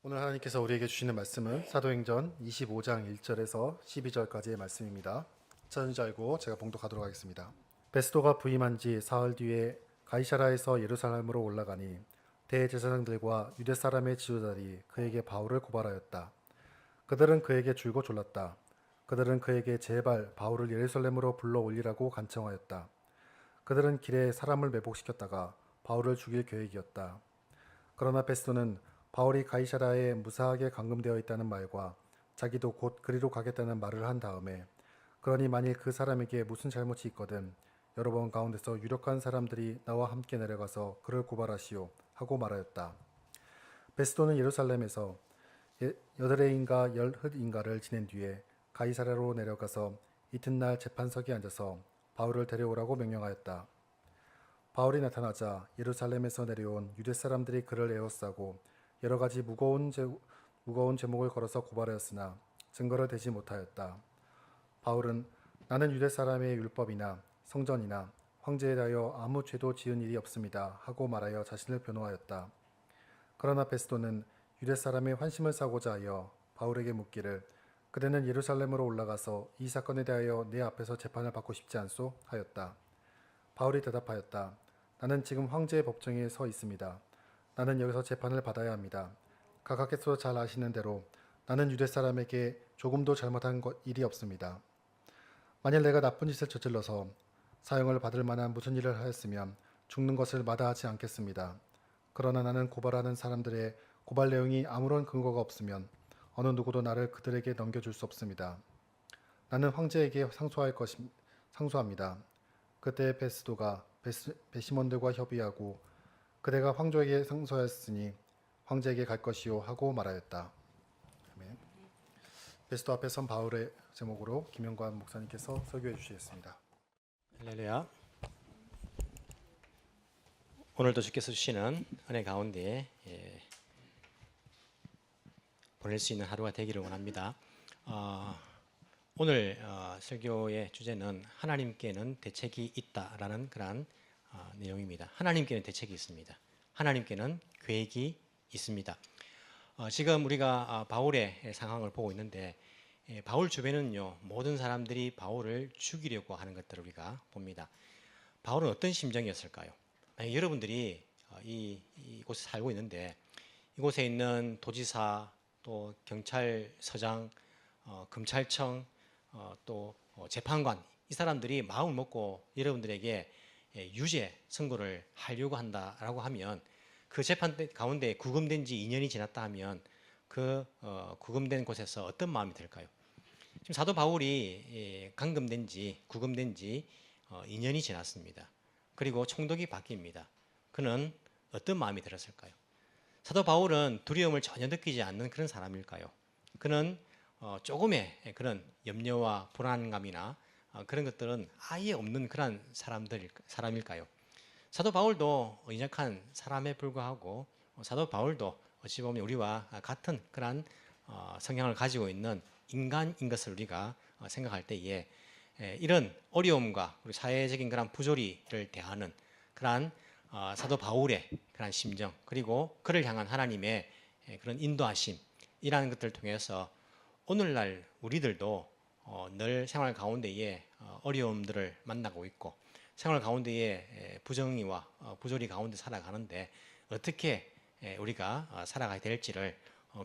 오늘 하나님께서 우리에게 주시는 말씀은 사도행전 25장 1절에서 12절까지의 말씀입니다. 찾은 줄 알고 제가 봉독하도록 하겠습니다. 베스도가 부임한 지 사흘 뒤에 가이사라에서 예루살렘으로 올라가니 대제사장들과 유대 사람의 지도자들이 그에게 바울을 고발하였다. 그들은 그에게 줄고 졸랐다. 그들은 그에게 제발 바울을 예루살렘으로 불러 올리라고 간청하였다. 그들은 길에 사람을 매복시켰다가 바울을 죽일 계획이었다. 그러나 베스도는 바울이 가이사라에 무사하게 감금되어 있다는 말과 자기도 곧 그리로 가겠다는 말을 한 다음에 그러니 만일 그 사람에게 무슨 잘못이 있거든 여러분 가운데서 유력한 사람들이 나와 함께 내려가서 그를 고발하시오 하고 말하였다. 베스도는 예루살렘에서 여드레인가 열흘인가를 지낸 뒤에 가이사라로 내려가서 이튿날 재판석에 앉아서 바울을 데려오라고 명령하였다. 바울이 나타나자 예루살렘에서 내려온 유대 사람들이 그를 에워싸고 여러 가지 무거운 제목을 걸어서 고발하였으나 증거를 대지 못하였다. 바울은 나는 유대 사람의 율법이나 성전이나 황제에 대하여 아무 죄도 지은 일이 없습니다 하고 말하여 자신을 변호하였다. 그러나 베스도는 유대 사람의 환심을 사고자 하여 바울에게 묻기를 그대는 예루살렘으로 올라가서 이 사건에 대하여 내 앞에서 재판을 받고 싶지 않소? 하였다. 바울이 대답하였다. 나는 지금 황제의 법정에 서 있습니다. 나는 여기서 재판을 받아야 합니다. 각하께서 잘 아시는 대로 나는 유대 사람에게 조금도 잘못한 일이 없습니다. 만일 내가 나쁜 짓을 저질러서 사형을 받을 만한 무슨 일을 하였으면 죽는 것을 마다하지 않겠습니다. 그러나 나는 고발하는 사람들의 고발 내용이 아무런 근거가 없으면 어느 누구도 나를 그들에게 넘겨줄 수 없습니다. 나는 황제에게 상소합니다. 그때 베스도가 배심원들과 협의하고 그대가 황제에게 상소하였으니 황제에게 갈 것이요 하고 말하였다. 아멘. 베스도 앞에 선 바울의 제목으로 김영관 목사님께서 설교해 주시겠습니다. 할렐루야. 오늘도 주께서 주시는 은혜 가운데 보낼 수 있는 하루가 되기를 원합니다. 오늘 설교의 주제는 하나님께는 대책이 있다라는 그런 내용입니다. 하나님께는 대책이 있습니다. 하나님께는 계획이 있습니다. 지금 우리가 바울의 상황을 보고 있는데 바울 주변은요 모든 사람들이 바울을 죽이려고 하는 것들을 우리가 봅니다. 바울은 어떤 심정이었을까요? 만약 여러분들이 이곳에 살고 있는데 이곳에 있는 도지사 또 경찰서장 검찰청 또 재판관 이 사람들이 마음을 먹고 여러분들에게 유죄 선고를 하려고 한다라고 하면 그 재판 가운데 구금된 지 2년이 지났다 하면 그 구금된 곳에서 어떤 마음이 들까요? 지금 사도 바울이 감금된 지 구금된 지 2년이 지났습니다. 그리고 총독이 바뀝니다. 그는 어떤 마음이 들었을까요? 사도 바울은 두려움을 전혀 느끼지 않는 그런 사람일까요? 그는 조금의 그런 염려와 불안감이나 그런 것들은 아예 없는 그런 사람일까요? 사도 바울도 연약한 사람에 불과하고 사도 바울도 어찌 보면 우리와 같은 그런 성향을 가지고 있는 인간인 것을 우리가 생각할 때에 이런 어려움과 우리 사회적인 그런 부조리를 대하는 그런 사도 바울의 그런 심정 그리고 그를 향한 하나님의 그런 인도하심 이라는 것들을 통해서 오늘날 우리들도 늘 생활 가운데에 어려움들을 만나고 있고 생활 가운데에 부정의와 부조리 가운데 살아가는데 어떻게 우리가 살아가야 될지를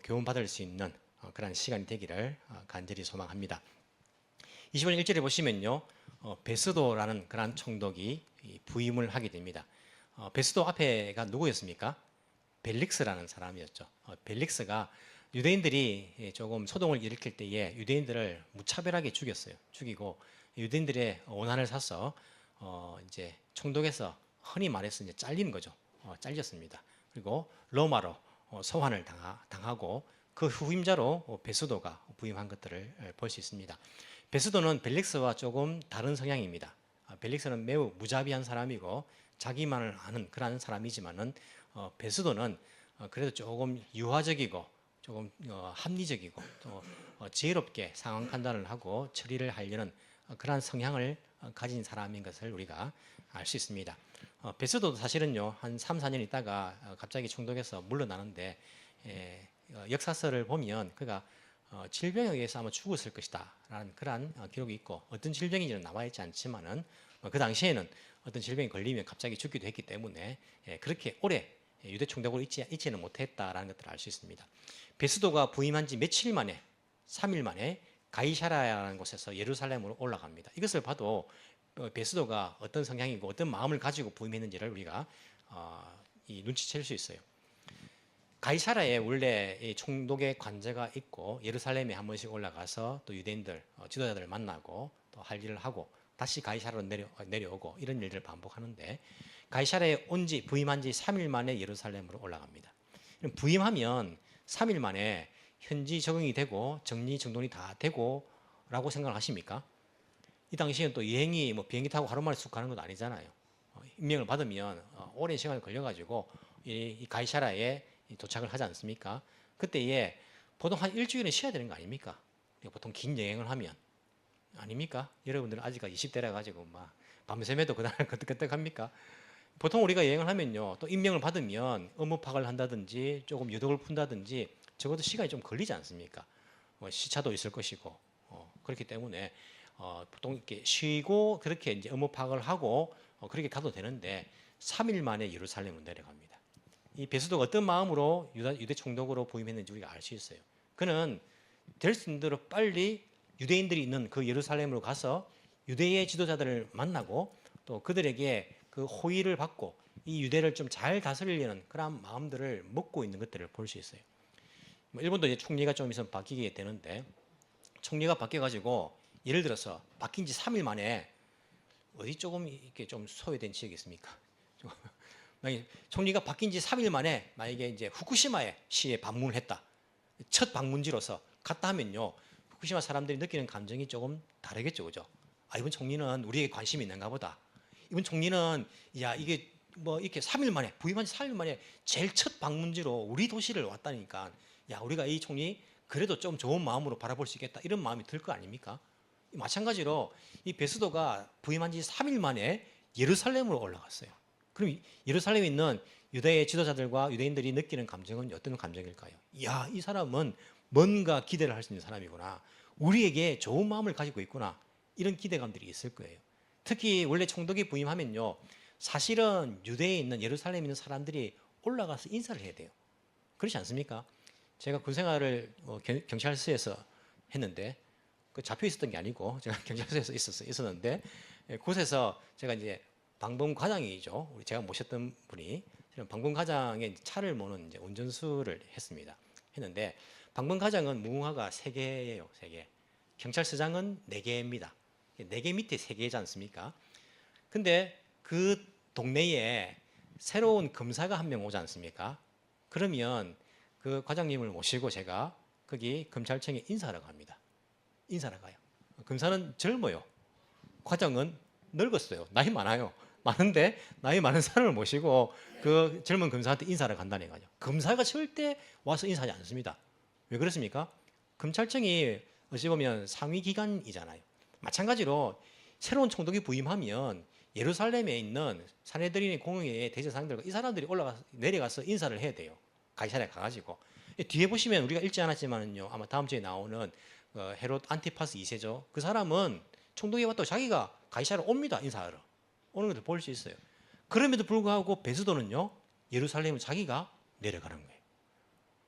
교훈받을 수 있는 그런 시간이 되기를 간절히 소망합니다. 25년 1절에 보시면요 베스도라는 그런 총독이 부임을 하게 됩니다. 베스도 앞에가 누구였습니까? 벨릭스라는 사람이었죠. 벨릭스가 유대인들이 조금 소동을 일으킬 때에 유대인들을 무차별하게 죽이고 유대인들의 원한을 사서 이제 총독에서 흔히 말해서 이제 잘리는 거죠. 잘렸습니다. 그리고 로마로 소환을 당하고 그 후임자로 베스도가 부임한 것들을 볼 수 있습니다. 베스도는 벨릭스와 조금 다른 성향입니다. 벨릭스는 매우 무자비한 사람이고 자기만을 아는 그런 사람이지만은 베스도는 그래도 조금 유화적이고 조금 합리적이고 또 지혜롭게 상황 판단을 하고 처리를 하려는 그러한 성향을 가진 사람인 것을 우리가 알 수 있습니다. 베스도도 사실은요 한 3, 4년 있다가 갑자기 총독에서 물러나는데 역사서를 보면 그가 질병에 의해서 아마 죽었을 것이다라는 그러한 기록이 있고 어떤 질병인지는 나와 있지 않지만은 그 당시에는 어떤 질병에 걸리면 갑자기 죽기도 했기 때문에 그렇게 오래 유대 총독으로 있지는 못했다라는 것들을 알 수 있습니다. 베스도가 부임한 지 며칠 만에 3일 만에 가이사라라는 곳에서 예루살렘으로 올라갑니다. 이것을 봐도 베스도가 어떤 성향이고 어떤 마음을 가지고 부임했는지를 우리가 눈치챌 수 있어요. 가이사라에 원래 이 총독의 관제가 있고 예루살렘에 한 번씩 올라가서 또 유대인들 지도자들을 만나고 또 할 일을 하고 다시 가이사라로 내려오고 이런 일들을 반복하는데 가이사라에 부임한 지 3일 만에 예루살렘으로 올라갑니다. 부임하면 3일 만에 현지 적응이 되고 정리정돈이 다 되고라고 생각을 하십니까? 이 당시에는 또 여행이 뭐 비행기 타고 하루 만에 쑥 가는 것도 아니잖아요. 임명을 받으면 오랜 시간이 걸려가지고 이 가이사라에 도착을 하지 않습니까? 그때에 보통 한 일주일은 쉬어야 되는 거 아닙니까? 보통 긴 여행을 하면 아닙니까? 여러분들은 아직까지 20대라 가지고 막 밤새매도 그날 끄떡끄떡합니까? 보통 우리가 여행을 하면요, 또 임명을 받으면 업무 파악을 한다든지 조금 유독을 푼다든지 적어도 시간이 좀 걸리지 않습니까? 시차도 있을 것이고 그렇기 때문에 보통 이렇게 쉬고 그렇게 이제 업무 파악을 하고 그렇게 가도 되는데 3일 만에 예루살렘으로 내려갑니다. 이 베스도가 어떤 마음으로 유대 총독으로 부임했는지 우리가 알 수 있어요. 그는 될 수 있는 대로 빨리 유대인들이 있는 그 예루살렘으로 가서 유대의 지도자들을 만나고 또 그들에게 그 호의를 받고 이 유대를 좀 잘 다스리려는 그런 마음들을 먹고 있는 것들을 볼 수 있어요. 일본도 이제 총리가 좀 있으면 바뀌게 되는데 총리가 바뀌어가지고 예를 들어서 바뀐 지 3일 만에 어디 조금 이렇게 좀 소외된 지역이 있습니까? 만약에 총리가 바뀐 지 3일 만에 만약에 이제 후쿠시마에 시에 방문을 했다. 첫 방문지로서 갔다 하면요. 후쿠시마 사람들이 느끼는 감정이 조금 다르겠죠. 그죠? 이번 총리는 우리에게 관심이 있는가 보다. 이번 총리는 야, 이게 뭐 이렇게 3일 만에 부임한 지 3일 만에 제일 첫 방문지로 우리 도시를 왔다니까 야, 우리가 이 총리 그래도 좀 좋은 마음으로 바라볼 수 있겠다. 이런 마음이 들 거 아닙니까? 마찬가지로 이 베스도가 부임한 지 3일 만에 예루살렘으로 올라갔어요. 그럼 예루살렘에 있는 유대의 지도자들과 유대인들이 느끼는 감정은 어떤 감정일까요? 야, 이 사람은 뭔가 기대를 할 수 있는 사람이구나. 우리에게 좋은 마음을 가지고 있구나. 이런 기대감들이 있을 거예요. 특히 원래 총독이 부임하면요. 사실은 유대에 있는 예루살렘에 있는 사람들이 올라가서 인사를 해야 돼요. 그렇지 않습니까? 제가 군 생활을 경찰서에서 했는데 그 잡혀 있었던 게 아니고 제가 경찰서에서 있었는데 곳에서 제가 이제 방범과장이죠. 우리 제가 모셨던 분이 방범과장의 차를 모는 이제 운전수를 했는데 방범과장은 무궁화가 3개예요. 3개. 경찰서장은 4개입니다. 4개 밑에 3개지 않습니까? 근데 그 동네에 새로운 검사가 한 명 오지 않습니까? 그러면 그 과장님을 모시고 제가 거기 검찰청에 인사하러 갑니다. 인사하러 가요. 검사는 젊어요. 과장은 늙었어요. 나이 많아요. 많은데 나이 많은 사람을 모시고 그 젊은 검사한테 인사를 간다는 거죠. 검사가 절대 와서 인사하지 않습니다. 왜 그렇습니까? 검찰청이 어찌 보면 상위 기관이잖아요. 마찬가지로 새로운 총독이 부임하면 예루살렘에 있는 사내들인의 공회의 대제사장들과 이 사람들이 내려가서 인사를 해야 돼요. 가이사랴에 가가지고. 뒤에 보시면 우리가 읽지 않았지만요. 아마 다음 주에 나오는 헤롯 안티파스 2세죠. 그 사람은 총독이 왔다고 자기가 가이사랴에 옵니다. 인사하러. 오는 것을 볼 수 있어요. 그럼에도 불구하고 베스도는요. 예루살렘을 자기가 내려가는 거예요.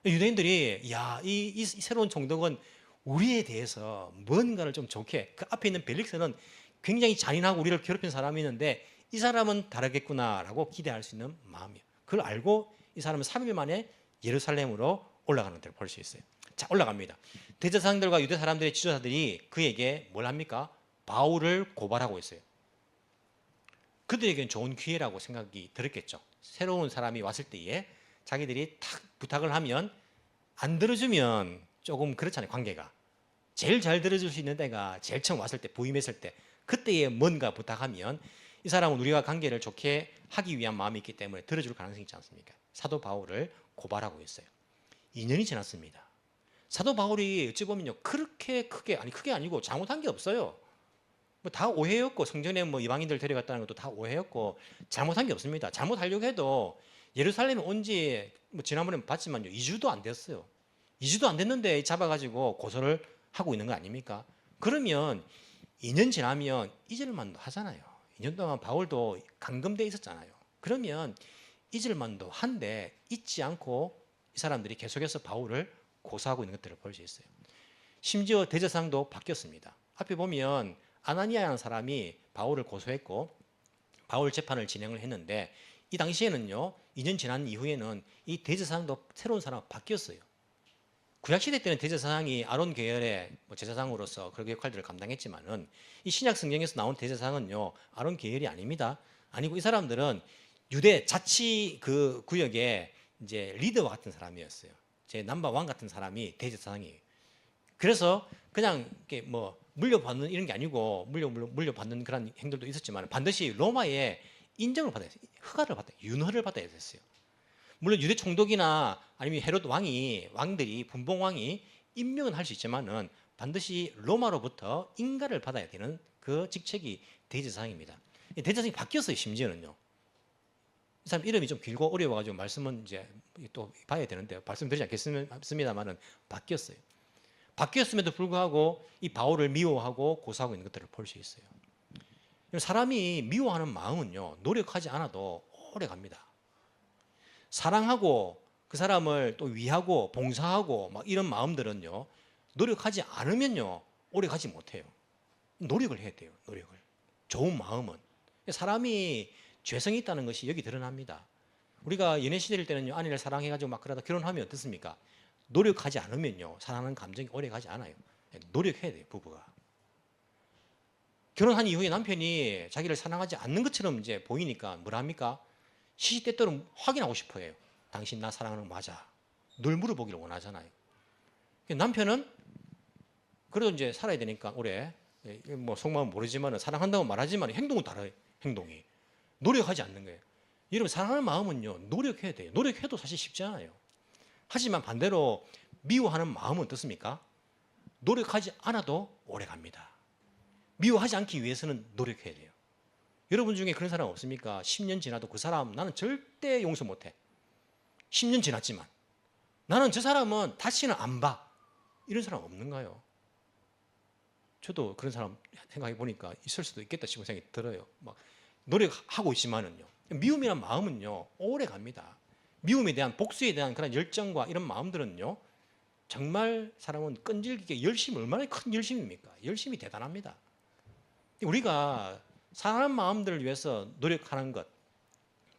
유대인들이 야, 이 새로운 총독은 우리에 대해서 뭔가를 좀 좋게 그 앞에 있는 벨릭스는 굉장히 잔인하고 우리를 괴롭힌 사람이 있는데 이 사람은 다르겠구나라고 기대할 수 있는 마음이에요. 그걸 알고 이 사람은 3일 만에 예루살렘으로 올라가는 것을 볼 수 있어요. 자, 올라갑니다. 대제사장들과 유대 사람들의 지도자들이 그에게 뭘 합니까? 바울을 고발하고 있어요. 그들에게는 좋은 기회라고 생각이 들었겠죠. 새로운 사람이 왔을 때에 자기들이 탁 부탁을 하면 안 들어주면 조금 그렇잖아요. 관계가. 제일 잘 들어줄 수 있는 때가 제일 처음 왔을 때 부임했을 때 그때에 뭔가 부탁하면 이 사람은 우리가 관계를 좋게 하기 위한 마음이 있기 때문에 들어줄 가능성이 있지 않습니까? 사도 바울을 고발하고 있어요. 2년이 지났습니다. 사도 바울이 어찌 보면요. 그렇게 크게 아니고 잘못한 게 없어요. 뭐 다 오해였고 성전에 뭐 이방인들 데려갔다는 것도 다 오해였고 잘못한 게 없습니다. 잘못하려고 해도 예루살렘에 온 지 뭐 지난번에 봤지만요. 2주도 안 됐어요. 2주도 안 됐는데 잡아가지고 고소를 하고 있는 거 아닙니까? 그러면 2년 지나면 잊을 만도 하잖아요. 2년 동안 바울도 감금돼 있었잖아요. 그러면 잊을 만도 한데 잊지 않고 이 사람들이 계속해서 바울을 고소하고 있는 것들을 볼 수 있어요. 심지어 대제사장도 바뀌었습니다. 앞에 보면 아나니아라는 사람이 바울을 고소했고 바울 재판을 진행을 했는데 이 당시에는요, 2년 지난 이후에는 이 대제사장도 새로운 사람으로 바뀌었어요. 구약시대 때는 대제사장이 아론 계열의 제사장으로서 그런 역할들을 감당했지만은 이 신약 성경에서 나온 대제사장은요, 아론 계열이 아닙니다. 아니고 이 사람들은 유대 자치 그 구역의 이제 리더와 같은 사람이었어요. 제 넘버원 같은 사람이 대제사장이에요. 그래서 그냥 이렇게 뭐 물려받는 이런 게 아니고 물려받는 그런 행동도 있었지만 반드시 로마의 인정을 받아야 했어요. 허가를 받아야, 윤허를 받아야 됐어요. 물론 유대 총독이나 아니면 헤롯 왕들이 분봉 왕이 임명은 할 수 있지만은 반드시 로마로부터 인가를 받아야 되는 그 직책이 대제사장입니다. 대제사장이 바뀌었어요. 심지어는요. 이 사람 이름이 좀 길고 어려워가지고 말씀은 이제 또 봐야 되는데 말씀드리지 않겠습니다만은 바뀌었어요. 바뀌었음에도 불구하고 이 바울을 미워하고 고소하고 있는 것들을 볼 수 있어요. 사람이 미워하는 마음은요, 노력하지 않아도 오래 갑니다. 사랑하고 그 사람을 또 위하고 봉사하고 막 이런 마음들은요, 노력하지 않으면요, 오래 가지 못해요. 노력을 해야 돼요. 노력을. 좋은 마음은. 사람이 죄성이 있다는 것이 여기 드러납니다. 우리가 연애 시대일 때는요, 아내를 사랑해가지고 막 그러다 결혼하면 어떻습니까? 노력하지 않으면요, 사랑하는 감정이 오래 가지 않아요. 노력해야 돼요, 부부가. 결혼한 이후에 남편이 자기를 사랑하지 않는 것처럼 이제 보이니까 뭘 합니까? 시시때때로 확인하고 싶어 해요. 당신 나 사랑하는 거 맞아. 늘 물어보기를 원하잖아요. 남편은 그래도 이제 살아야 되니까 오래, 뭐 속마음은 모르지만 사랑한다고 말하지만 행동은 다르요. 행동이. 노력하지 않는 거예요. 여러분, 사랑하는 마음은요, 노력해야 돼요. 노력해도 사실 쉽지 않아요. 하지만 반대로 미워하는 마음은 어떻습니까? 노력하지 않아도 오래 갑니다. 미워하지 않기 위해서는 노력해야 돼요. 여러분 중에 그런 사람 없습니까? 10년 지나도 그 사람 나는 절대 용서 못해. 10년 지났지만 나는 저 사람은 다시는 안 봐. 이런 사람 없는가요? 저도 그런 사람 생각해 보니까 있을 수도 있겠다 싶은 생각이 들어요. 막 노력하고 있지만은요, 미움이란 마음은요, 오래 갑니다. 미움에 대한, 복수에 대한 그런 열정과 이런 마음들은요, 정말 사람은 끈질기게 열심히, 얼마나 큰 열심입니까? 열심이 대단합니다. 우리가 사랑하는 마음들을 위해서 노력하는 것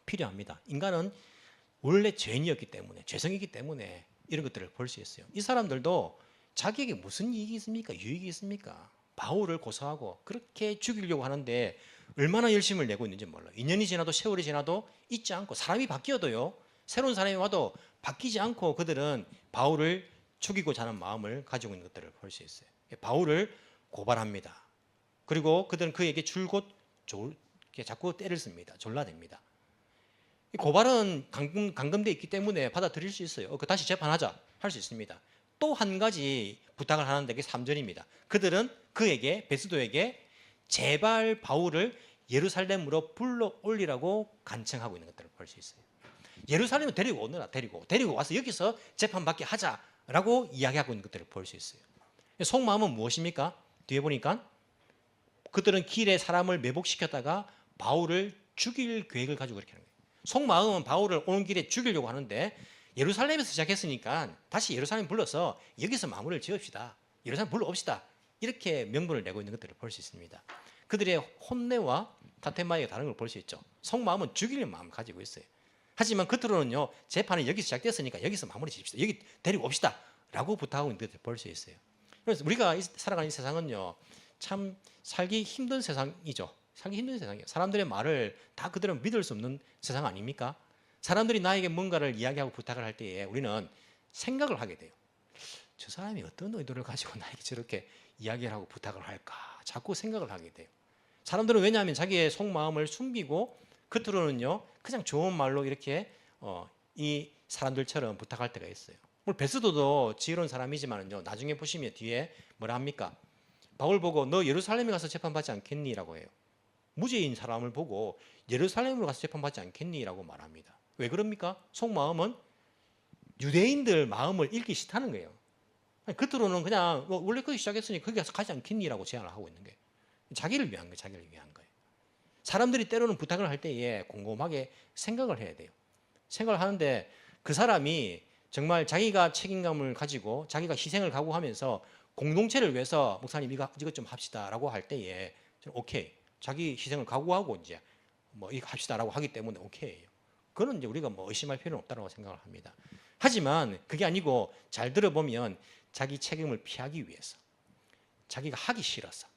필요합니다. 인간은 원래 죄인이었기 때문에, 죄성이기 때문에 이런 것들을 볼 수 있어요. 이 사람들도 자기에게 무슨 이익이 있습니까? 유익이 있습니까? 바울을 고소하고 그렇게 죽이려고 하는데 얼마나 열심을 내고 있는지 몰라요. 2년이 지나도 세월이 지나도 잊지 않고, 사람이 바뀌어도요, 새로운 사람이 와도 바뀌지 않고 그들은 바울을 죽이고자 하는 마음을 가지고 있는 것들을 볼 수 있어요. 바울을 고발합니다. 그리고 그들은 그에게 줄곧 자꾸 때를 씁니다. 졸라댑니다. 고발은 감금되어 있기 때문에 받아들일 수 있어요. 다시 재판하자 할 수 있습니다. 또 한 가지 부탁을 하는데 그게 3절입니다. 그들은 그에게, 베스도에게 제발 바울을 예루살렘으로 불러올리라고 간청하고 있는 것들을 볼 수 있어요. 예루살렘을 데리고 오너라. 데리고 와서 여기서 재판받게 하자라고 이야기하고 있는 것들을 볼 수 있어요. 속마음은 무엇입니까? 뒤에 보니까 그들은 길에 사람을 매복시켰다가 바울을 죽일 계획을 가지고 그렇게 하는 거예요. 속마음은 바울을 오는 길에 죽이려고 하는데 예루살렘에서 시작했으니까 다시 예루살렘 불러서 여기서 마무리를 지읍시다. 예루살렘 불러옵시다. 이렇게 명분을 내고 있는 것들을 볼 수 있습니다. 그들의 혼내와 다테마이가 다른 걸 볼 수 있죠. 속마음은 죽이려는 마음을 가지고 있어요. 하지만 겉으로는요, 재판이 여기서 시작됐으니까 여기서 마무리 지읍시다. 여기 데리고 옵시다. 라고 부탁하고 있는 것들을 볼 수 있어요. 그래서 우리가 살아가는 이 세상은요, 참 살기 힘든 세상이죠. 살기 힘든 세상이에요. 사람들의 말을 다 그대로 믿을 수 없는 세상 아닙니까? 사람들이 나에게 뭔가를 이야기하고 부탁을 할 때에 우리는 생각을 하게 돼요. 저 사람이 어떤 의도를 가지고 나에게 저렇게 이야기를 하고 부탁을 할까? 자꾸 생각을 하게 돼요. 사람들은 왜냐하면 자기의 속마음을 숨기고 겉으로는요, 그냥 좋은 말로 이렇게 이 사람들처럼 부탁할 때가 있어요. 물론 베스도도 지혜로운 사람이지만요, 나중에 보시면 뒤에 뭐라 합니까? 바울 보고 너 예루살렘에 가서 재판받지 않겠니? 라고 해요. 무죄인 사람을 보고 예루살렘으로 가서 재판받지 않겠니? 라고 말합니다. 왜 그럽니까? 속마음은 유대인들 마음을 읽기 싫다는 거예요. 아니, 겉으로는 그냥 원래 거기 시작했으니 거기 가서 가지 않겠니라고 제안을 하고 있는 거예요. 자기를 위한 거예요. 자기를 위한 거예요. 사람들이 때로는 부탁을 할 때에 곰곰하게 생각을 해야 돼요. 생각을 하는데 그 사람이 정말 자기가 책임감을 가지고 자기가 희생을 각오하면서 공동체를 위해서 목사님 이것 좀 합시다라고 할 때에 저는 오케이. 자기 희생을 각오하고 이제 뭐 이거 합시다라고 하기 때문에 오케이예요. 그거는 이제 우리가 뭐 의심할 필요는 없다고 생각을 합니다. 하지만 그게 아니고 잘 들어보면 자기 책임을 피하기 위해서 자기가 하기 싫어서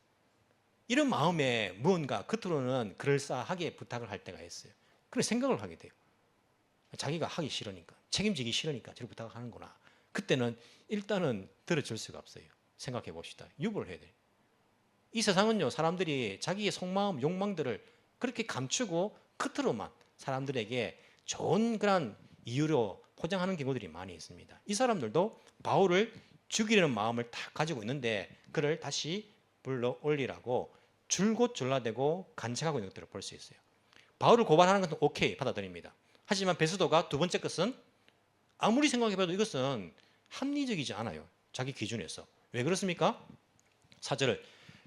이런 마음에 무언가 겉으로는 그럴싸하게 부탁을 할 때가 있어요. 그런 생각을 하게 돼요. 자기가 하기 싫으니까 책임지기 싫으니까 저렇게 부탁을 하는구나. 그때는 일단은 들어줄 수가 없어요. 생각해 봅시다. 유보를 해야 돼요. 이 세상은요 사람들이 자기의 속마음 욕망들을 그렇게 감추고 겉으로만 사람들에게 좋은 그런 이유로 포장하는 경우들이 많이 있습니다. 이 사람들도 바울을 죽이려는 마음을 다 가지고 있는데 그를 다시 불러 올리라고 줄곧 졸라대고 간책하고 있는 것들을 볼 수 있어요. 바울을 고발하는 것은 오케이 받아들입니다. 하지만 베스도가 두 번째 것은 아무리 생각해봐도 이것은 합리적이지 않아요. 자기 기준에서. 왜 그렇습니까? 4절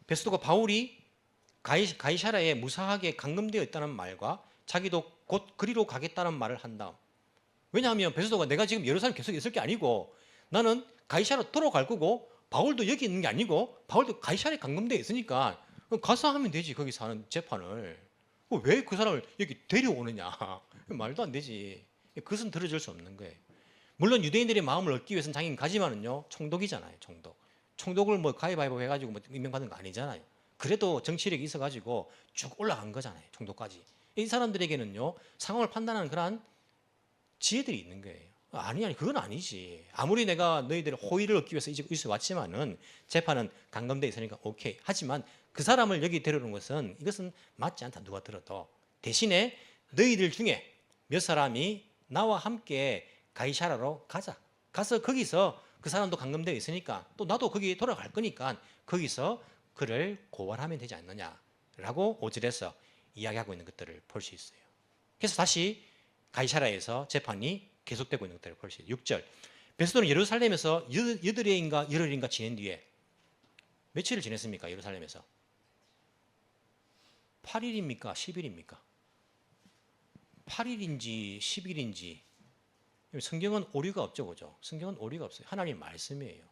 베스도가 바울이 가이사랴에 무사하게 감금되어 있다는 말과 자기도 곧 그리로 가겠다는 말을 한 다음 왜냐하면 베스도가 내가 지금 예루살렘 계속 있을 게 아니고 나는 가이사랴로 돌아갈 거고 바울도 여기 있는 게 아니고 바울도 가이사랴에 감금되어 있으니까 가서 하면 되지 거기서 하는 재판을 왜 그 사람을 여기 데려오느냐 말도 안 되지. 그것은 들어줄 수 없는 거예요. 물론 유대인들의 마음을 얻기 위해서는 자기는 가지만은요 총독이잖아요. 총독을 뭐 가위바위보 해가지고 뭐 임명받은 거 아니잖아요. 그래도 정치력이 있어가지고 쭉 올라간 거잖아요. 총독까지. 이 사람들에게는요 상황을 판단하는 그러한 지혜들이 있는 거예요. 아니 그건 아니지. 아무리 내가 너희들의 호의를 얻기 위해서 있어 왔지만은 재판은 감금돼 있으니까 오케이. 하지만 그 사람을 여기 데려오는 것은 이것은 맞지 않다. 누가 들어도 대신에 너희들 중에 몇 사람이 나와 함께 가이사랴로 가자. 가서 거기서 그 사람도 감금되어 있으니까 또 나도 거기 돌아갈 거니까 거기서 그를 고발하면 되지 않느냐라고 5절에서 이야기하고 있는 것들을 볼 수 있어요. 그래서 다시 가이사랴에서 재판이 계속되고 있는 것들을 볼 수 있어요. 6절 베스도는 예루살렘에서 여덟해인가 열흘인가 지낸 뒤에 며칠을 지냈습니까? 예루살렘에서 8일입니까? 10일입니까? 8일인지 10일인지 성경은 오류가 없죠. 그죠? 성경은 오류가 없어요. 하나님 말씀이에요.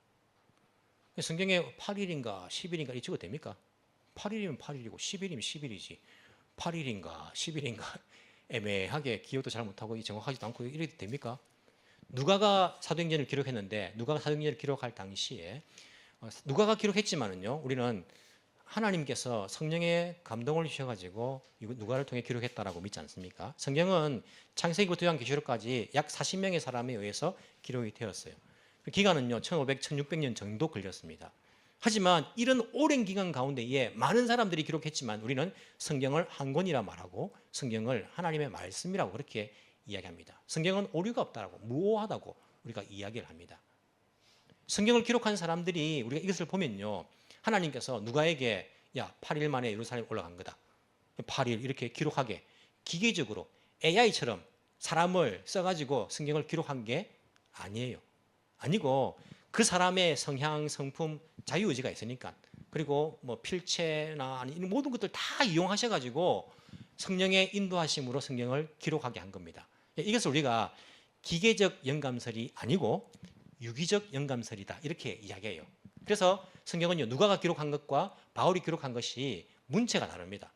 성경에 8일인가 10일인가 이 적어도 됩니까? 8일이면 8일이고 10일이면 10일이지 8일인가 10일인가 애매하게 기억도 잘 못하고 정확하지도 않고 이래도 됩니까? 누가가 사도행전을 기록했는데 누가가 사도행전을 기록할 당시에 누가가 기록했지만은요 우리는 하나님께서 성령의 감동을 주셔가지고 누가를 통해 기록했다라고 믿지 않습니까? 성경은 창세기부터 요한계시록까지 약 40명의 사람에 의해서 기록이 되었어요. 기간은요 1500, 1600년 정도 걸렸습니다. 하지만 이런 오랜 기간 가운데에 많은 사람들이 기록했지만 우리는 성경을 한 권이라 말하고 성경을 하나님의 말씀이라고 그렇게 이야기합니다. 성경은 오류가 없다라고 무오하다고 우리가 이야기를 합니다. 성경을 기록한 사람들이 우리가 이것을 보면요 하나님께서 누가에게 야 8일 만에 예루살렘 올라간 거다 8일 이렇게 기록하게 기계적으로 AI처럼 사람을 써가지고 성경을 기록한 게 아니에요. 아니고 그 사람의 성향, 성품, 자유의지가 있으니까 그리고 뭐 필체나 아니 모든 것들 다 이용하셔가지고 성령의 인도하심으로 성경을 기록하게 한 겁니다. 이것을 우리가 기계적 영감설이 아니고 유기적 영감설이다 이렇게 이야기해요. 그래서 성경은요 누가가 기록한 것과 바울이 기록한 것이 문체가 다릅니다.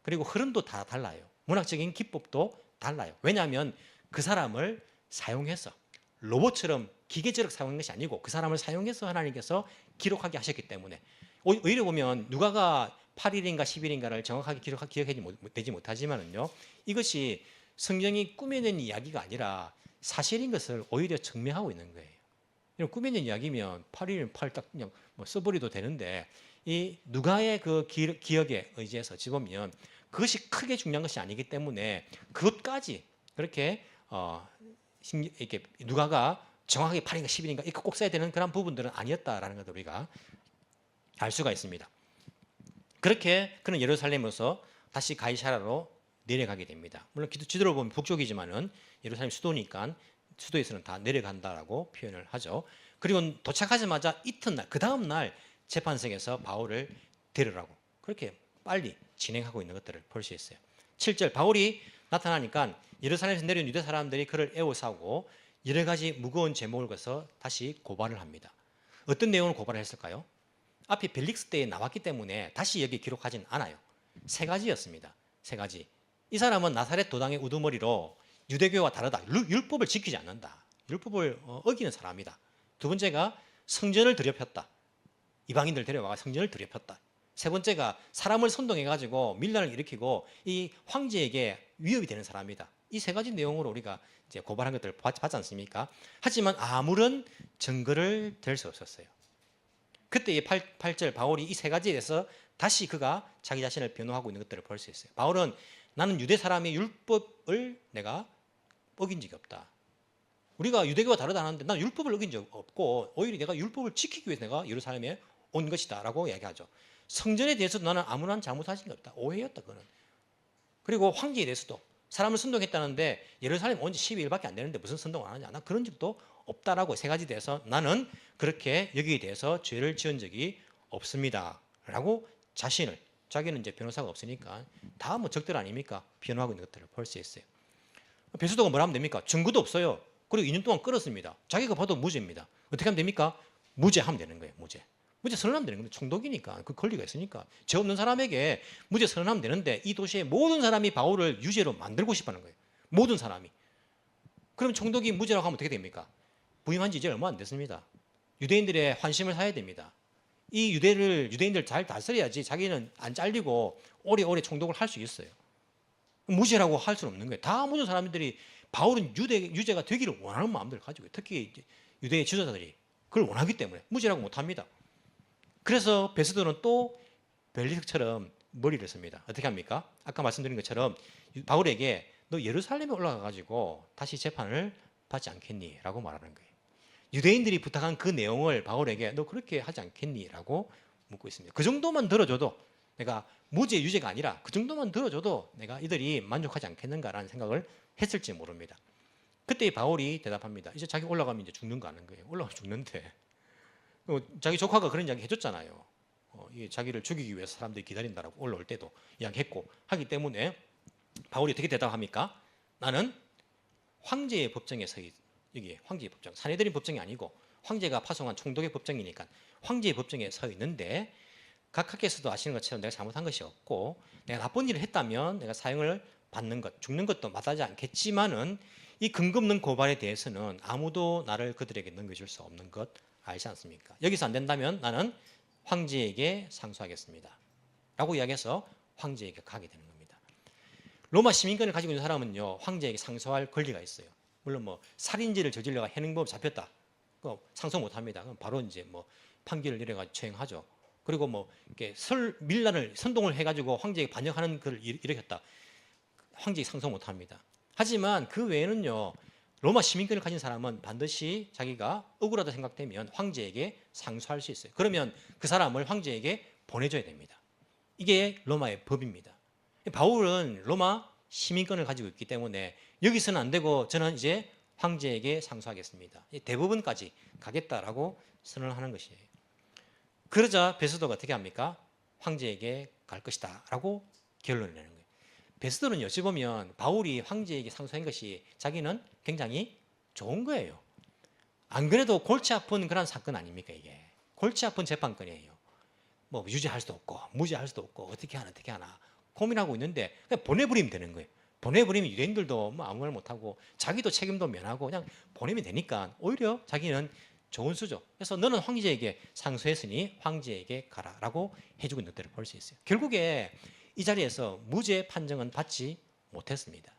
그리고 흐름도 다 달라요. 문학적인 기법도 달라요. 왜냐하면 그 사람을 사용해서 로봇처럼 기계적으로 사용한 것이 아니고 그 사람을 사용해서 하나님께서 기록하게 하셨기 때문에 오히려 보면 누가가 8일인가 10일인가를 정확하게 기억되지 못하지만은요 이것이 성경이 꾸며낸 이야기가 아니라 사실인 것을 오히려 증명하고 있는 거예요. 꾸며낸 이야기면 8일이면 8일 딱 그냥 뭐 써버려도 되는데 이 누가의 그 기억에 의지해서 집으면 그것이 크게 중요한 것이 아니기 때문에 그것까지 그렇게 이렇게 누가가 정확하게 8일인가 10일인가 이거 꼭 써야 되는 그런 부분들은 아니었다라는 것을 우리가 알 수가 있습니다. 그렇게 그는 예루살렘에서 다시 가이사랴로 내려가게 됩니다. 물론 지도로 보면 북쪽이지만은 예루살렘 수도니까 수도에서는 다 내려간다라고 표현을 하죠. 그리고 도착하자마자 이튿날 그 다음 날 재판석에서 바울을 데려라고 그렇게 빨리 진행하고 있는 것들을 볼 수 있어요. 7절 바울이 나타나니까 예루살렘에서 내려온 유대 사람들이 그를 애워싸고 여러 가지 무거운 제목을 걸어서 다시 고발을 합니다. 어떤 내용을 고발을 했을까요? 앞에 벨릭스 때에 나왔기 때문에 다시 여기 기록하진 않아요. 세 가지였습니다. 세 가지. 이 사람은 나사렛 도당의 우두머리로 유대교와 다르다. 율법을 지키지 않는다. 율법을 어기는 사람이다. 두 번째가 성전을 더럽혔다. 이방인들 데려와 성전을 더럽혔다. 세 번째가 사람을 선동해가지고 밀란을 일으키고 이 황제에게 위협이 되는 사람이다. 이 세 가지 내용으로 우리가 이제 고발한 것들을 봤지 않습니까? 하지만 아무런 증거를 댈 수 없었어요. 그때 이 8절 바울이 이 세 가지에 대해서 다시 그가 자기 자신을 변호하고 있는 것들을 볼 수 있어요. 바울은 나는 유대 사람의 율법을 내가 어긴 적이 없다. 우리가 유대교와 다르다 하는데 난 율법을 어긴 적 없고 오히려 내가 율법을 지키기 위해서 내가 예루살렘에 온 것이다 라고 이야기하죠. 성전에 대해서도 나는 아무런 잘못한 적이 없다. 오해였다 그거는. 그리고 황제에 대해서도 사람을 선동했다는데 예루살렘 온 지 12일밖에 안 되는데 무슨 선동을 안 하냐. 난 그런 적도 없다라고 세 가지 대해서 나는 그렇게 여기에 대해서 죄를 지은 적이 없습니다 라고 자기는 이제 변호사가 없으니까 다 뭐 적들 아닙니까? 변호하고 있는 것들을 볼 수 있어요. 베스도가 뭐라 하면 됩니까? 증거도 없어요. 그리고 2년 동안 끌었습니다. 자기가 봐도 무죄입니다. 어떻게 하면 됩니까? 무죄하면 되는 거예요. 무죄 선언하면 되는 겁니다. 총독이니까 그 권리가 있으니까 죄 없는 사람에게 무죄 선언하면 되는데 이 도시의 모든 사람이 바울을 유죄로 만들고 싶어하는 거예요. 모든 사람이. 그럼 총독이 무죄라고 하면 어떻게 됩니까? 부임한 지 이제 얼마 안 됐습니다. 유대인들의 환심을 사야 됩니다. 이 유대인들 잘 다스려야지 자기는 안 잘리고 오래오래 총독을 할 수 있어요. 무죄라고 할 수는 없는 거예요. 다 모든 사람들이 바울은 유죄가 되기를 원하는 마음들을 가지고 있어요. 특히 유대의 지도자들이 그걸 원하기 때문에 무죄라고 못합니다. 그래서 베스도는 또 벨릭스처럼 머리를 씁니다. 어떻게 합니까? 아까 말씀드린 것처럼 바울에게 너 예루살렘에 올라가가지고 다시 재판을 받지 않겠니? 라고 말하는 거예요. 유대인들이 부탁한 그 내용을 바울에게 너 그렇게 하지 않겠니? 라고 묻고 있습니다. 그 정도만 들어줘도 내가 무죄 유죄가 아니라 그 정도만 들어줘도 내가 이들이 만족하지 않겠는가라는 생각을 했을지 모릅니다. 그때 바울이 대답합니다. 이제 자기 올라가면 이제 죽는 거 아는 거예요. 올라가면 죽는데 자기 조카가 그런 이야기 해줬잖아요. 자기를 죽이기 위해서 사람들이 기다린다라고 올라올 때도 이야기했고 하기 때문에 바울이 어떻게 대답합니까? 나는 황제의 법정에 여기 황제의 법정, 사내들인 법정이 아니고 황제가 파송한 총독의 법정이니까 황제의 법정에 서 있는데 각하께서도 아시는 것처럼 내가 잘못한 것이 없고 내가 나쁜 일을 했다면 내가 사형을 받는 것, 죽는 것도 마다하지 않겠지만은 이 근거 없는 고발에 대해서는 아무도 나를 그들에게 넘겨줄 수 없는 것 알지 않습니까? 여기서 안 된다면 나는 황제에게 상소하겠습니다. 라고 이야기해서 황제에게 가게 되는 겁니다. 로마 시민권을 가지고 있는 사람은요, 황제에게 상소할 권리가 있어요. 물론 뭐 살인죄를 저질러가 현행범 잡혔다. 상소 못 합니다. 그럼 바로 이제 뭐 판결을 내려가지고 처형하죠. 그리고 뭐 이렇게 밀란을 선동을 해가지고 황제에게 반역하는 것을 일으켰다. 황제에게 상소 못 합니다. 하지만 그 외에는요, 로마 시민권을 가진 사람은 반드시 자기가 억울하다 생각되면 황제에게 상소할 수 있어요. 그러면 그 사람을 황제에게 보내줘야 됩니다. 이게 로마의 법입니다. 바울은 로마 시민권을 가지고 있기 때문에 여기서는 안 되고 저는 이제 황제에게 상소하겠습니다. 대법원까지 가겠다라고 선언을 하는 것이에요. 그러자 베스도가 어떻게 합니까? 황제에게 갈 것이다 라고 결론을 내는 거예요. 베스도는 어찌 보면 바울이 황제에게 상소한 것이 자기는 굉장히 좋은 거예요. 안 그래도 골치 아픈 그런 사건 아닙니까 이게. 골치 아픈 재판권이에요. 뭐 유죄할 수도 없고 무죄할 수도 없고 어떻게 하나 고민하고 있는데 그냥 보내버리면 되는 거예요. 보내버리면 유대인들도 뭐 아무 말 못하고 자기도 책임도 면하고 그냥 보내면 되니까 오히려 자기는 좋은 수죠. 그래서 너는 황제에게 상소했으니 황제에게 가라라고 해주고 있는 것들을 볼 수 있어요. 결국에 이 자리에서 무죄 판정은 받지 못했습니다.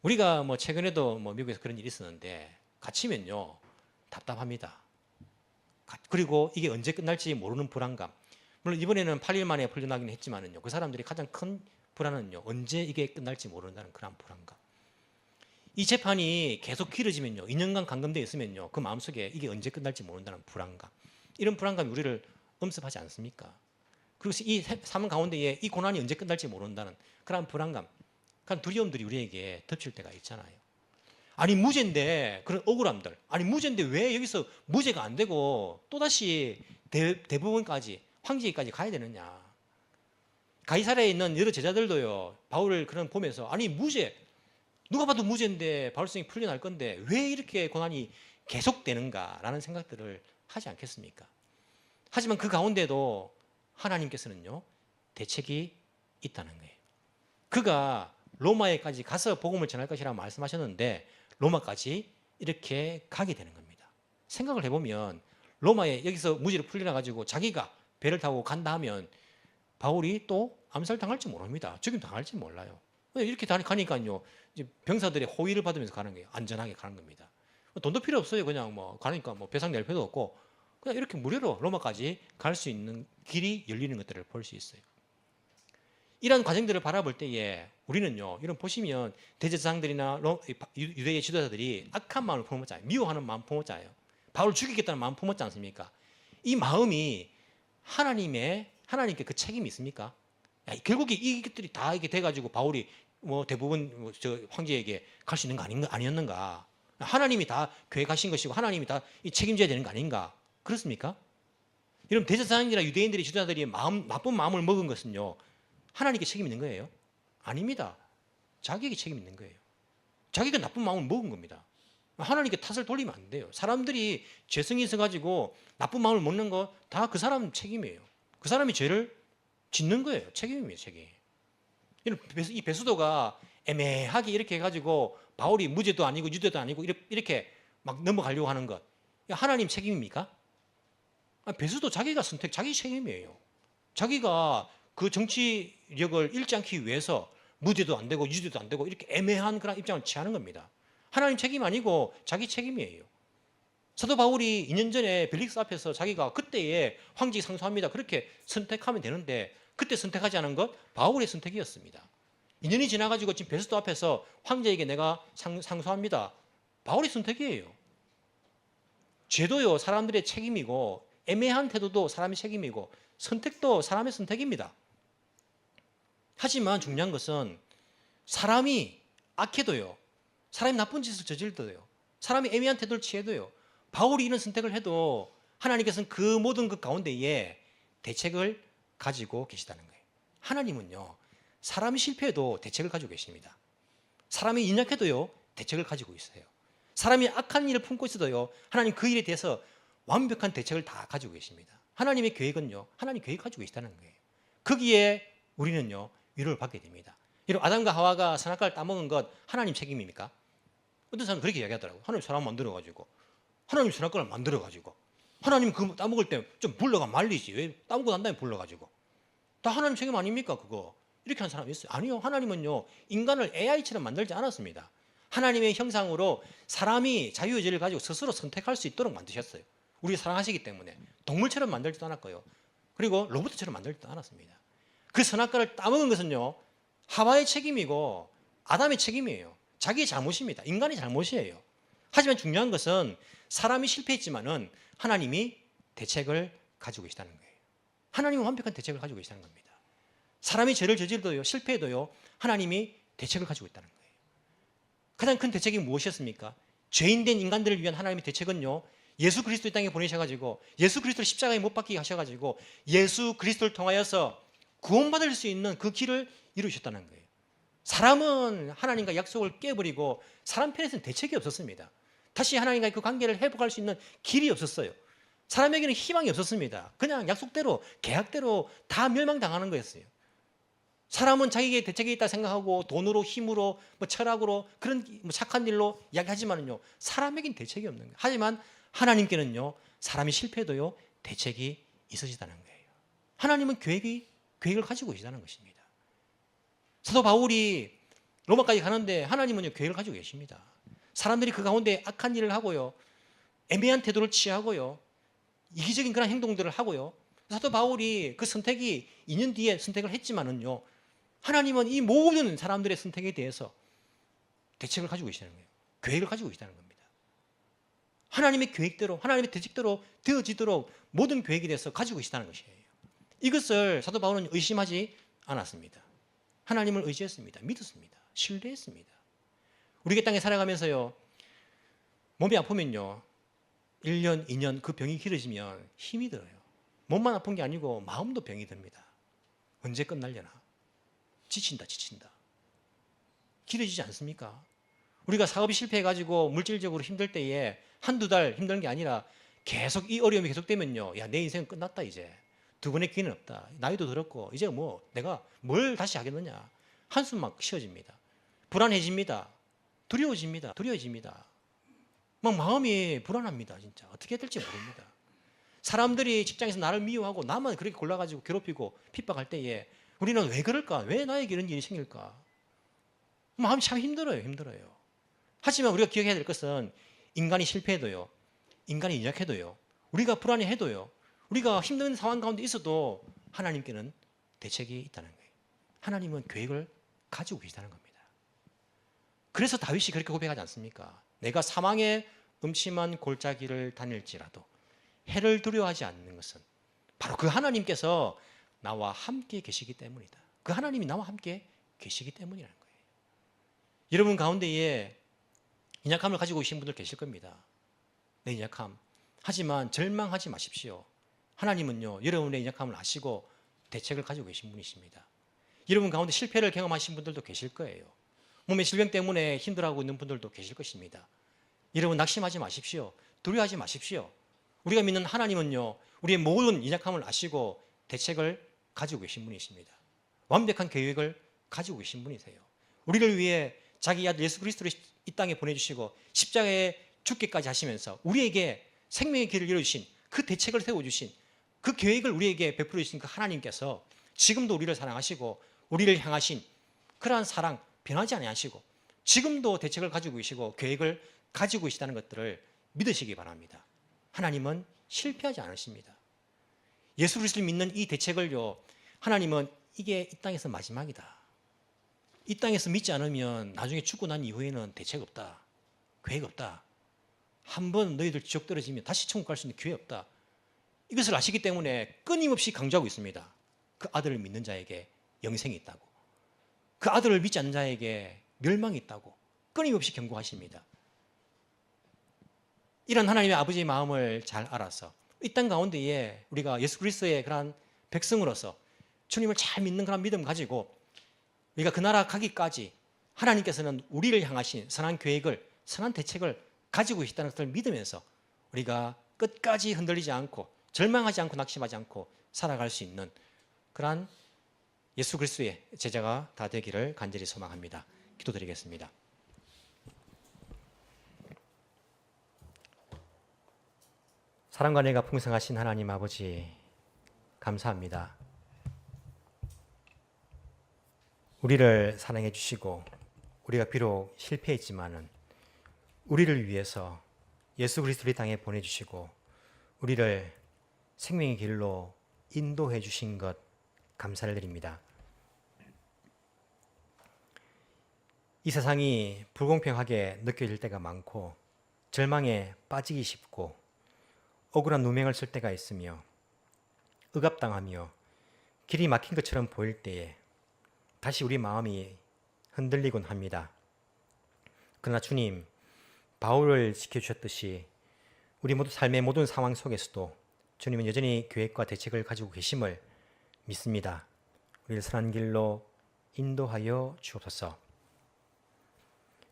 우리가 뭐 최근에도 뭐 미국에서 그런 일이 있었는데 갇히면요 답답합니다. 그리고 이게 언제 끝날지 모르는 불안감. 물론 이번에는 8일 만에 풀려나긴 했지만은요 그 사람들이 가장 큰 불안은요 언제 이게 끝날지 모른다는 그런 불안감. 이 재판이 계속 길어지면요 2년간 감금되어 있으면요 그 마음속에 이게 언제 끝날지 모른다는 불안감. 이런 불안감이 우리를 엄습하지 않습니까? 그래서 이 삶 가운데에 이 고난이 언제 끝날지 모른다는 그런 불안감, 그런 두려움들이 우리에게 덮칠 때가 있잖아요. 아니 무죄인데 그런 억울함들. 아니 무죄인데 왜 여기서 무죄가 안 되고 또다시 대부분까지 황제까지 가야 되느냐. 가이사랴에 있는 여러 제자들도요. 바울을 그런 보면서 아니 무죄. 누가 봐도 무죄인데 바울성이 풀려날 건데 왜 이렇게 고난이 계속되는가라는 생각들을 하지 않겠습니까? 하지만 그 가운데도 하나님께서는요. 대책이 있다는 거예요. 그가 로마에까지 가서 복음을 전할 것이라고 말씀하셨는데 로마까지 이렇게 가게 되는 겁니다. 생각을 해보면 로마에 여기서 무죄로 풀려나 가지고 자기가 배를 타고 간다 하면 바울이 또 암살당할지 모릅니다. 죽임 당할지 몰라요. 이렇게 가니까요. 이제 병사들의 호의를 받으면서 가는 거예요. 안전하게 가는 겁니다. 돈도 필요 없어요. 그냥 뭐 가니까 뭐 배상 낼 필요도 없고 그냥 이렇게 무료로 로마까지 갈 수 있는 길이 열리는 것들을 볼 수 있어요. 이런 과정들을 바라볼 때에 우리는요. 이런 보시면 대제사장들이나 유대의 지도자들이 악한 마음을 품었잖아요. 미워하는 마음 품었잖아요. 바울을 죽이겠다는 마음 품었지 않습니까? 이 마음이 하나님께 그 책임이 있습니까? 결국에 이것들이 다 이게 돼가지고 바울이 뭐 대부분 저 황제에게 갈 수 있는 거 아니었는가? 하나님이 다 계획하신 것이고 하나님이 다 책임져야 되는 거 아닌가? 그렇습니까? 여러분 대제사장이나 유대인들이 지도자들이 나쁜 마음을 먹은 것은요 하나님께 책임 있는 거예요? 아닙니다. 자기에게 책임 있는 거예요. 자기가 나쁜 마음을 먹은 겁니다. 하나님께 탓을 돌리면 안 돼요. 사람들이 죄성이 있어가지고 나쁜 마음을 먹는 거 다 그 사람 책임이에요. 그 사람이 죄를 짓는 거예요. 책임이에요, 책임. 이 베스도가 애매하게 이렇게 해가지고 바울이 무죄도 아니고 유죄도 아니고 이렇게 막 넘어가려고 하는 것. 하나님 책임입니까? 베스도 자기가 선택, 자기 책임이에요. 자기가 그 정치력을 잃지 않기 위해서 무죄도 안 되고 유죄도 안 되고 이렇게 애매한 그런 입장을 취하는 겁니다. 하나님 책임 아니고 자기 책임이에요. 사도 바울이 2년 전에 벨릭스 앞에서 자기가 그때에 황제에 상소합니다. 그렇게 선택하면 되는데 그때 선택하지 않은 것 바울의 선택이었습니다. 2년이 지나가지고 지금 베스도 앞에서 황제에게 내가 상소합니다. 바울의 선택이에요. 죄도요 사람들의 책임이고 애매한 태도도 사람의 책임이고 선택도 사람의 선택입니다. 하지만 중요한 것은 사람이 악해도요. 사람이 나쁜 짓을 저질러도요. 사람이 애매한 태도를 취해도요. 바울이 이런 선택을 해도 하나님께서는 그 모든 것 가운데에 대책을 가지고 계시다는 거예요. 하나님은요. 사람이 실패해도 대책을 가지고 계십니다. 사람이 인약해도요. 대책을 가지고 있어요. 사람이 악한 일을 품고 있어도요. 하나님 그 일에 대해서 완벽한 대책을 다 가지고 계십니다. 하나님의 계획은요. 하나님 계획 가지고 계시다는 거예요. 거기에 우리는요. 위로를 받게 됩니다. 여러분 아담과 하와가 선악과를 따먹은 것 하나님 책임입니까? 어떤 사람은 그렇게 이야기하더라고요. 하나님 사람 만들어가지고 하나님 선악과를 만들어가지고 하나님 그 따먹을 때 좀 불러가 말리지 왜 따먹고 난 다음에 불러가지고 다 하나님 책임 아닙니까 그거? 이렇게 하는 사람이 있어요. 아니요. 하나님은요. 인간을 AI처럼 만들지 않았습니다. 하나님의 형상으로 사람이 자유의지를 가지고 스스로 선택할 수 있도록 만드셨어요. 우리 사랑하시기 때문에 동물처럼 만들지도 않았고요. 그리고 로봇처럼 만들지도 않았습니다. 그 선악과를 따먹은 것은요. 하와의 책임이고 아담의 책임이에요. 자기의 잘못입니다. 인간의 잘못이에요. 하지만 중요한 것은 사람이 실패했지만은 하나님이 대책을 가지고 계시다는 거예요. 하나님은 완벽한 대책을 가지고 계시다는 겁니다. 사람이 죄를 저질러도요, 실패해도요, 하나님이 대책을 가지고 있다는 거예요. 가장 큰 대책이 무엇이었습니까? 죄인된 인간들을 위한 하나님의 대책은요, 예수 그리스도의 땅에 보내셔가지고 예수 그리스도를 십자가에 못 박히게 하셔가지고 예수 그리스도를 통하여서 구원받을 수 있는 그 길을 이루셨다는 거예요. 사람은 하나님과 약속을 깨버리고 사람 편에서는 대책이 없었습니다. 다시 하나님과의 그 관계를 회복할 수 있는 길이 없었어요. 사람에게는 희망이 없었습니다. 그냥 약속대로 계약대로 다 멸망당하는 거였어요. 사람은 자기에게 대책이 있다 생각하고 돈으로 힘으로 뭐 철학으로 그런 뭐 착한 일로 이야기하지만은요 사람에겐 대책이 없는 거예요. 하지만 하나님께는요 사람이 실패해도요 대책이 있으시다는 거예요. 하나님은 계획을 가지고 계시다는 것입니다. 사도 바울이 로마까지 가는데 하나님은요 계획을 가지고 계십니다. 사람들이 그 가운데 악한 일을 하고요 애매한 태도를 취하고요 이기적인 그런 행동들을 하고요 사도 바울이 그 선택이 2년 뒤에 선택을 했지만은요 하나님은 이 모든 사람들의 선택에 대해서 대책을 가지고 계시는 거예요. 계획을 가지고 계시다는 겁니다. 하나님의 계획대로 하나님의 대책대로 되어지도록 모든 계획에 대해서 가지고 계시다는 것이에요. 이것을 사도 바울은 의심하지 않았습니다. 하나님을 의지했습니다. 믿었습니다. 신뢰했습니다. 우리의 땅에 살아가면서요 몸이 아프면요, 1년, 2년 그 병이 길어지면 힘이 들어요. 몸만 아픈 게 아니고 마음도 병이 듭니다. 언제 끝날려나? 지친다. 길어지지 않습니까? 우리가 사업이 실패해가지고 물질적으로 힘들 때에 한두 달 힘든 게 아니라 계속 이 어려움이 계속되면요, 야, 내 인생은 끝났다 이제. 두 번의 기회는 없다. 나이도 들었고 이제 뭐 내가 뭘 다시 하겠느냐. 한숨 막 쉬어집니다. 불안해집니다. 두려워집니다. 막 마음이 불안합니다. 진짜 어떻게 해야 될지 모릅니다. 사람들이 직장에서 나를 미워하고 나만 그렇게 골라가지고 괴롭히고 핍박할 때에 우리는 왜 그럴까? 왜 나에게 이런 일이 생길까? 마음이 참 힘들어요. 하지만 우리가 기억해야 될 것은 인간이 실패해도요, 인간이 연약해도요, 우리가 불안해해도요, 우리가 힘든 상황 가운데 있어도 하나님께는 대책이 있다는 거예요. 하나님은 계획을 가지고 계시다는 겁니다. 그래서 다윗이 그렇게 고백하지 않습니까? 내가 사망의 음침한 골짜기를 다닐지라도 해를 두려워하지 않는 것은 바로 그 하나님께서 나와 함께 계시기 때문이다. 그 하나님이 나와 함께 계시기 때문이라는 거예요. 여러분 가운데에 연약함을 가지고 계신 분들 계실 겁니다. 내 연약함. 하지만 절망하지 마십시오. 하나님은요, 여러분의 연약함을 아시고 대책을 가지고 계신 분이십니다. 여러분 가운데 실패를 경험하신 분들도 계실 거예요. 몸의 질병 때문에 힘들어하고 있는 분들도 계실 것입니다. 여러분 낙심하지 마십시오. 두려워하지 마십시오. 우리가 믿는 하나님은요, 우리의 모든 연약함을 아시고 대책을 가지고 계신 분이십니다. 완벽한 계획을 가지고 계신 분이세요. 우리를 위해 자기 아들 예수 그리스도를 이 땅에 보내주시고 십자가에 죽기까지 하시면서 우리에게 생명의 길을 열어주신 그 대책을 세워주신 그 계획을 우리에게 베풀어 주신 그 하나님께서 지금도 우리를 사랑하시고 우리를 향하신 그러한 사랑 변하지 아니하시고 지금도 대책을 가지고 계시고 계획을 가지고 계시다는 것들을 믿으시기 바랍니다. 하나님은 실패하지 않으십니다. 예수 그리스도를 믿는 이 대책을요, 하나님은 이게 이 땅에서 마지막이다. 이 땅에서 믿지 않으면 나중에 죽고 난 이후에는 대책 없다. 계획 없다. 한번 너희들 지옥 떨어지면 다시 천국 갈 수 있는 기회 없다. 이것을 아시기 때문에 끊임없이 강조하고 있습니다. 그 아들을 믿는 자에게 영생이 있다고. 그 아들을 믿지 않는 자에게 멸망이 있다고 끊임없이 경고하십니다. 이런 하나님의 아버지의 마음을 잘 알아서 이 땅 가운데에 우리가 예수 그리스도의 그러한 백성으로서 주님을 잘 믿는 그런 믿음 가지고 우리가 그 나라 가기까지 하나님께서는 우리를 향하신 선한 계획을, 선한 대책을 가지고 계시다는 것을 믿으면서 우리가 끝까지 흔들리지 않고 절망하지 않고 낙심하지 않고 살아갈 수 있는 그러한 예수 그리스도의 제자가 다 되기를 간절히 소망합니다. 기도드리겠습니다. 사랑과 은혜가 풍성하신 하나님 아버지, 감사합니다. 우리를 사랑해 주시고 우리가 비록 실패했지만은 우리를 위해서 예수 그리스도를 이 땅에 보내주시고 우리를 생명의 길로 인도해 주신 것 감사를 드립니다. 이 세상이 불공평하게 느껴질 때가 많고 절망에 빠지기 쉽고 억울한 누명을 쓸 때가 있으며 억압당하며 길이 막힌 것처럼 보일 때에 다시 우리 마음이 흔들리곤 합니다. 그러나 주님, 바울을 지켜주셨듯이 우리 모두 삶의 모든 상황 속에서도 주님은 여전히 계획과 대책을 가지고 계심을 믿습니다. 우리를 선한 길로 인도하여 주옵소서.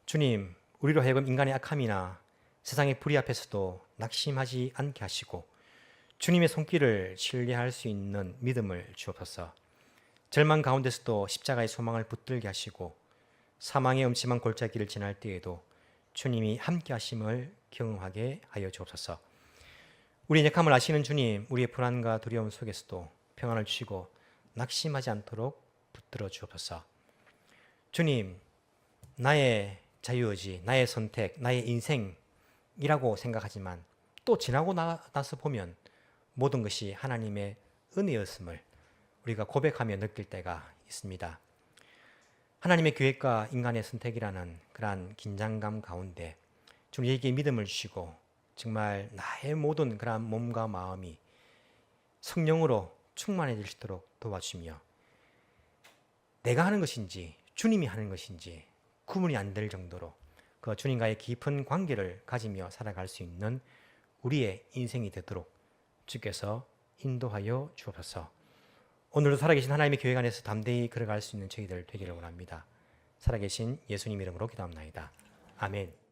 주님, 우리로 하여금 인간의 악함이나 세상의 불의 앞에서도 낙심하지 않게 하시고 주님의 손길을 신뢰할 수 있는 믿음을 주옵소서. 절망 가운데서도 십자가의 소망을 붙들게 하시고 사망의 음침한 골짜기를 지날 때에도 주님이 함께 하심을 경험하게 하여 주옵소서. 우리의 약함을 아시는 주님, 우리의 불안과 두려움 속에서도 평안을 주시고 낙심하지 않도록 붙들어 주옵소서. 주님, 나의 자유의지, 나의 선택, 나의 인생이라고 생각하지만 또 지나고 나서 보면 모든 것이 하나님의 은혜였음을 우리가 고백하며 느낄 때가 있습니다. 하나님의 계획과 인간의 선택이라는 그러한 긴장감 가운데 주님에게 믿음을 주시고 정말 나의 모든 그러한 몸과 마음이 성령으로 충만해질 수 있도록 도와주시며 내가 하는 것인지 주님이 하는 것인지 구분이 안 될 정도로 그 주님과의 깊은 관계를 가지며 살아갈 수 있는 우리의 인생이 되도록 주께서 인도하여 주옵소서. 오늘도 살아계신 하나님의 교회 안에서 담대히 걸어갈 수 있는 저희들 되기를 원합니다. 살아계신 예수님 이름으로 기도합나이다. 아멘.